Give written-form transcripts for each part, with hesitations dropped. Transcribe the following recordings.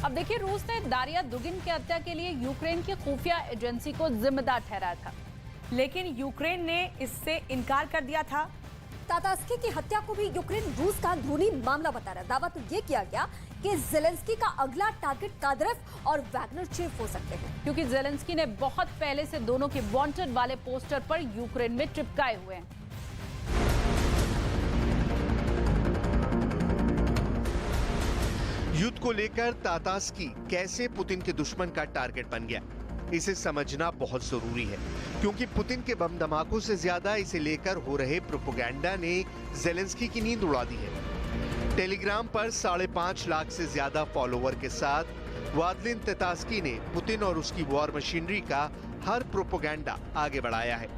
अब देखिए, रूस ने दारिया दुगिन की हत्या के लिए यूक्रेन की खुफिया एजेंसी को जिम्मेदार ठहराया था, लेकिन यूक्रेन ने इससे इनकार कर दिया था। तातास्की की हत्या को भी यूक्रेन रूस का अंदरूनी मामला बता रहा है। दावा तो ये किया गया कि जेलेंस्की का अगला टारगेट कादिरोव और वैगनर चीफ हो सकते हैं, क्योंकि जेलेंस्की ने बहुत पहले से दोनों के वांटेड वाले पोस्टर पर यूक्रेन में चिपकाए हुए हैं। युद्ध को लेकर तातास्की कैसे पुतिन के दुश्मन का टारगेट बन गया, इसे समझना बहुत जरूरी है, क्योंकि पुतिन के बम धमाकों से ज्यादा इसे लेकर हो रहे प्रोपेगेंडा ने जेलेंस्की की नींद उड़ा दी है। टेलीग्राम पर 5.5 लाख से ज्यादा फॉलोवर के साथ वादलिन तातास्की ने पुतिन और उसकी वॉर मशीनरी का हर प्रोपेगेंडा आगे बढ़ाया है।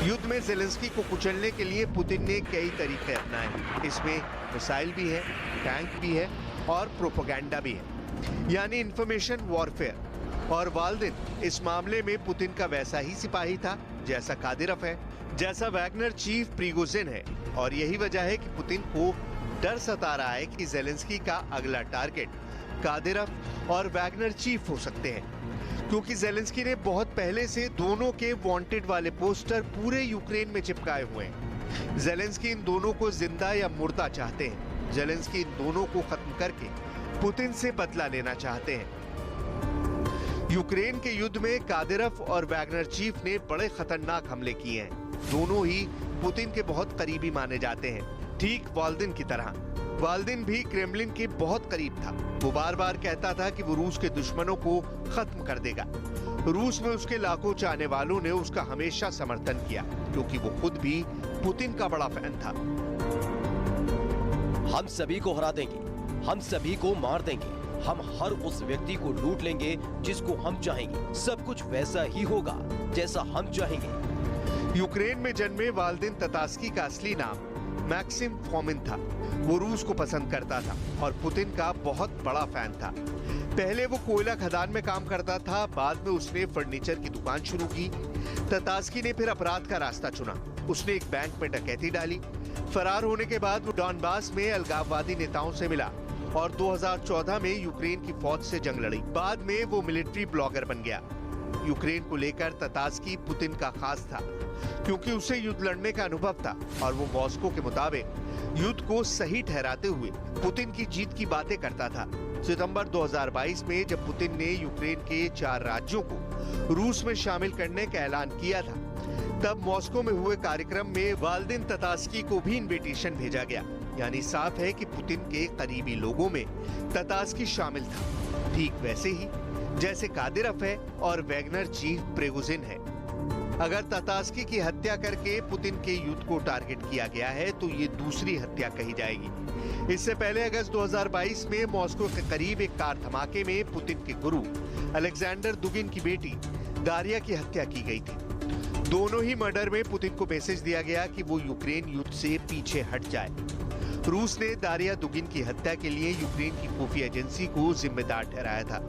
युद्ध में जेलेंस्की को कुचलने के लिए पुतिन ने कई तरीके अपनाए हैं। इसमें मिसाइल भी है, टैंक भी है और प्रोपेगेंडा भी है, यानी इंफॉर्मेशन वॉरफेयर। और वाल्दिन इस मामले में पुतिन का वैसा ही सिपाही था जैसा कादिरोव है, जैसा वैगनर चीफ प्रिगोजिन है। और यही वजह है कि पुतिन को डर सता रहा है कि जेलेंस्की का अगला टारगेट कादिरोव और वैगनर चीफ हो सकते हैं, क्योंकि जेलेंस्की ने बहुत पहले से दोनों के वांटेड वाले पोस्टर पूरे यूक्रेन में चिपकाए हुए हैं। जेलेंस्की इन दोनों को जिंदा या मुर्दा चाहते हैं। जेलेंस्की इन दोनों को खत्म करके पुतिन से बदला लेना चाहते हैं। यूक्रेन के युद्ध में कादिरोव और वैगनर चीफ ने बड़े खतरनाक हमले किए हैं। दोनों ही पुतिन के बहुत करीबी माने जाते हैं, ठीक वाल्दिन की तरह। वाल्दिन भी क्रेमलिन के बहुत करीब था। वो बार बार कहता था कि वो रूस के दुश्मनों को खत्म कर देगा। रूस में उसके लाखों चाहने वालों ने उसका हमेशा समर्थन किया, क्योंकि वो खुद भी पुतिन का बड़ा फैन था। हम सभी को हरा देंगे, हम सभी को मार देंगे, हम हर उस व्यक्ति को लूट लेंगे जिसको हम चाहेंगे। सब कुछ वैसा ही होगा जैसा हम चाहेंगे। यूक्रेन में जन्मे वाल्दिन तातास्की का असली नाम मैक्सिम फोमिन था। वो रूस को पसंद करता था और पुतिन का बहुत बड़ा फैन था। पहले वो कोयला खदान में काम करता था, बाद में उसने फर्नीचर की दुकान शुरू की। तातास्की ने फिर अपराध का रास्ता चुना। उसने एक बैंक में डकैती डाली। फरार होने के बाद वो डॉनबास में अलगाववादी नेताओं से मिला और 2014 में यूक्रेन की फौज से जंग लड़ी। बाद में वो मिलिट्री ब्लॉगर बन गया। यूक्रेन को लेकर तातास्की पुतिन का खास था, क्योंकि उसे युद्ध लड़ने का अनुभव था और वो मॉस्को के मुताबिक युद्ध को सही ठहराते हुए पुतिन की जीत की बातें करता था। सितंबर 2022 में जब पुतिन ने यूक्रेन के 4 राज्यों को रूस में शामिल करने का ऐलान किया था, तब मॉस्को में हुए कार्यक्रम में वाल्दिन तातास्की को भी इनविटेशन भेजा गया। यानी साफ है कि पुतिन के करीबी लोगों में तातास्की शामिल था, ठीक वैसे ही जैसे कादिरोव है और वैगनर चीफ प्रिगोजिन है। अगर तातास्की की हत्या करके पुतिन के युद्ध को टारगेट किया गया है तो ये दूसरी हत्या कही जाएगी। इससे पहले अगस्त 2022 में मॉस्को के करीब एक कार धमाके में पुतिन के गुरु अलेक्जेंडर दुगिन की बेटी दारिया की हत्या की गई थी। दोनों ही मर्डर में पुतिन को मैसेज दिया गया कि वो यूक्रेन युद्ध से पीछे हट जाए। रूस ने दारिया दुगिन की हत्या के लिए यूक्रेन की खुफिया एजेंसी को जिम्मेदार ठहराया था,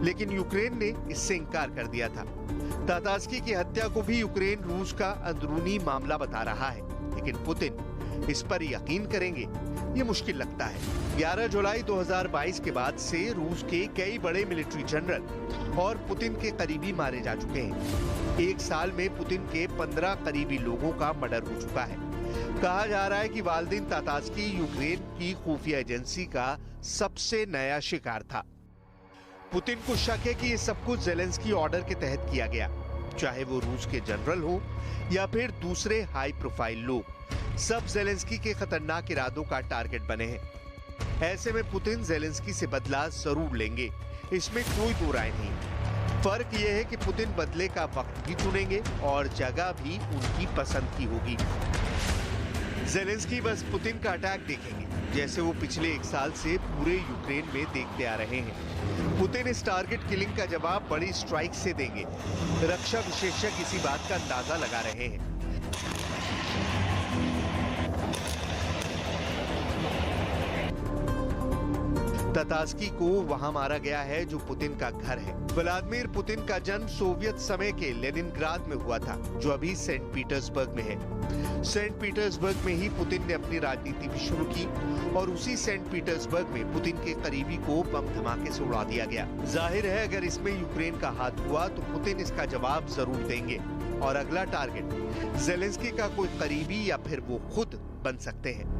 लेकिन यूक्रेन ने इससे इनकार कर दिया था। तातास्की की हत्या को भी यूक्रेन रूस का अंदरूनी मामला बता रहा है, लेकिन पुतिन इस पर यकीन करेंगे ये मुश्किल लगता है। 11 जुलाई 2022 के बाद से रूस के कई बड़े मिलिट्री जनरल और पुतिन के करीबी मारे जा चुके हैं। एक साल में पुतिन के 15 करीबी लोगों का मर्डर हो चुका है। कहा जा रहा है कि वाल्दिन तातास्की यूक्रेन की खुफिया एजेंसी का सबसे नया शिकार था। पुतिन को शक है कि ये सब कुछ जेलेंस्की ऑर्डर के तहत किया गया, चाहे वो रूस के जनरल हो या फिर दूसरे हाई प्रोफाइल लोग, सब जेलेंस्की के खतरनाक इरादों का टारगेट बने हैं। ऐसे में पुतिन जेलेंस्की से बदला जरूर लेंगे, इसमें कोई दो राय नहीं। फर्क यह है कि पुतिन बदले का वक्त भी चुनेंगे और जगह भी उनकी पसंद की होगी। जेलेंस्की बस पुतिन का अटैक देखेंगे, जैसे वो पिछले 1 साल से पूरे यूक्रेन में देखते आ रहे हैं। पुतिन इस टारगेट किलिंग का जवाब बड़ी स्ट्राइक से देंगे। रक्षा विशेषज्ञ इसी बात का अंदाजा लगा रहे हैं। ततास्की को वहां मारा गया है जो पुतिन का घर है। व्लादिमीर पुतिन का जन्म सोवियत समय के लेनिनग्राद में हुआ था, जो अभी सेंट पीटर्सबर्ग में है। सेंट पीटर्सबर्ग में ही पुतिन ने अपनी राजनीति भी शुरू की और उसी सेंट पीटर्सबर्ग में पुतिन के करीबी को बम धमाके से उड़ा दिया गया। जाहिर है अगर इसमें यूक्रेन का हाथ हुआ तो पुतिन इसका जवाब जरूर देंगे और अगला टारगेट जेलेंस्की का कोई करीबी या फिर वो खुद बन सकते हैं।